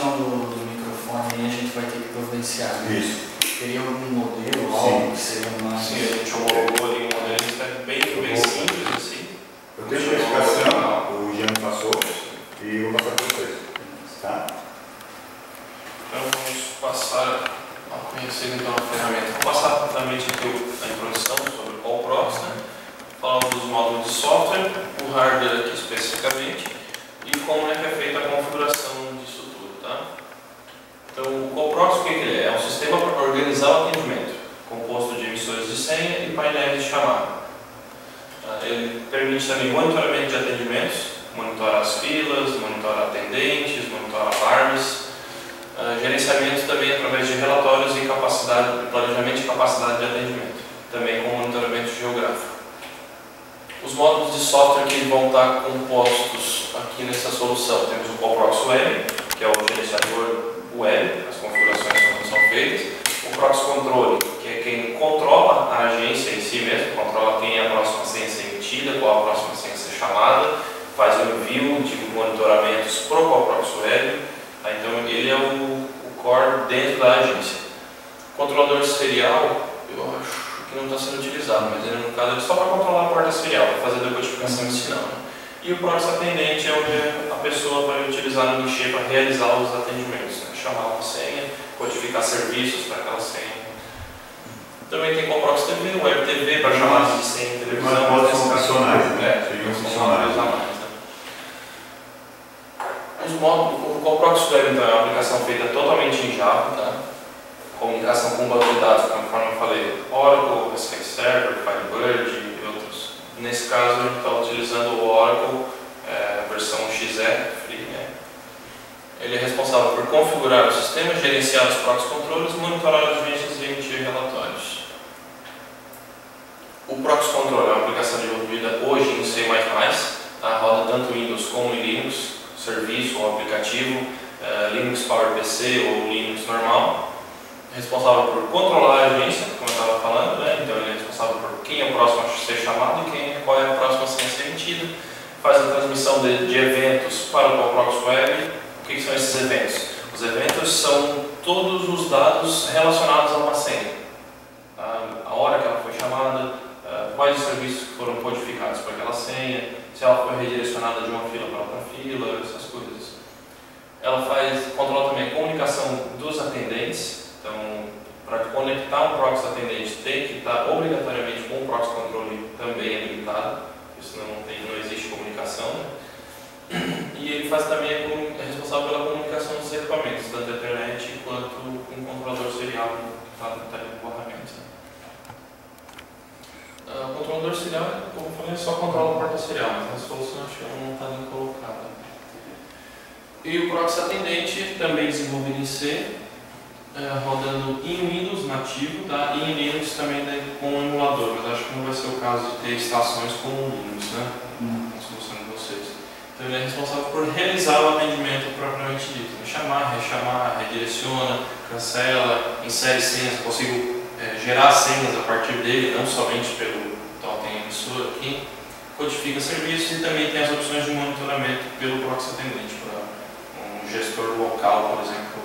questão do microfone aí a gente vai ter que providenciar. Isso. Teria algum modelo, algo que seria mais... Sim, a gente homologou ali um modelo bem simples assim. Eu tenho a especificação, o Jean me passou, e vou passar para vocês. Tá? Então vamos passar a conhecer então a ferramenta. Vou passar rapidamente aqui a introdução sobre o Qualprox, né? Falando dos módulos de software, o hardware aqui especificamente e como é que é feita a configuração disso tudo, tá? Então o Qualprox, o que ele é? É um sistema para organizar o atendimento, composto de emissores de senha e painéis de chamada. Ele permite também monitoramento de atendimentos, monitorar as filas, monitorar atendentes, monitorar alarmes, gerenciamento também através de relatórios e planejamento de capacidade de atendimento, também com monitoramento geográfico. Os módulos de software que vão estar compostos aqui nessa solução, temos o Qualprox Web, que é o gerenciador web, as configurações são feitas, o Prox Controle, que é quem controla a agência em si mesmo, controla quem é a próxima senha a ser emitida, qual a próxima senha a ser chamada, faz o envio de monitoramentos para o Qualprox Web. Então ele é o core dentro da agência. O controlador serial, eu acho que não está sendo utilizado, mas ele no caso é só para controlar a porta serial, para fazer a decodificação de sinal. Né? E o Prox Atendente é onde a pessoa vai utilizar no guichê para realizar os atendimentos, né? Chamar uma senha, codificar serviços para aquela senha. Também tem Qualprox TV, Web TV para chamadas de senha em televisão. Mas são funcionais, né? O Qualprox Web então, é uma aplicação feita totalmente em Java, tá? Comunicação com banco de dados, conforme eu falei, Oracle, SQL Server, Firebird e outros. Nesse caso, a gente está utilizando o Oracle, versão XE, Free, né? Ele é responsável por configurar o sistema, gerenciar os proxy controles, monitorar as agências e emitir relatórios. O Proxy Control é uma aplicação desenvolvida hoje em C++, tá? Roda tanto Windows como Linux, serviço ou aplicativo, Linux PowerPC ou Linux normal. Responsável por controlar a agência, como eu estava falando, né? Então ele é responsável por quem é o próximo a ser chamado e qual é a próxima senha a ser emitida. Faz a transmissão de eventos para o Qualprox Web. O que são esses eventos? Os eventos são todos os dados relacionados a uma senha. A hora que ela foi chamada, quais os serviços que foram codificados por aquela senha, se ela foi redirecionada de uma fila para outra fila, essas coisas. Ela controla também a comunicação dos atendentes. Então, para conectar um proxy atendente tem que estar obrigatoriamente com o proxy controle também habilitado, senão não existe comunicação. Né? E ele faz também é responsável pela comunicação dos equipamentos, tanto a internet quanto um controlador serial que está no corramento. O controlador serial, como eu falei, só controla a porta serial, mas na solução acho que ela não está nem colocada. E o proxy atendente, também desenvolvido em C, rodando em Windows nativo, tá? E em Linux também, né, com um emulador, mas acho que não vai ser o caso de ter estações como Linux, né? Na solução de vocês. Então ele é responsável por realizar o atendimento propriamente dito, chamar, rechamar, redireciona, cancela, insere senhas, consigo gerar senhas a partir dele, não somente pelo totem emissor aqui, codifica serviços e também tem as opções de monitoramento pelo proxy atendente para um gestor local, por exemplo,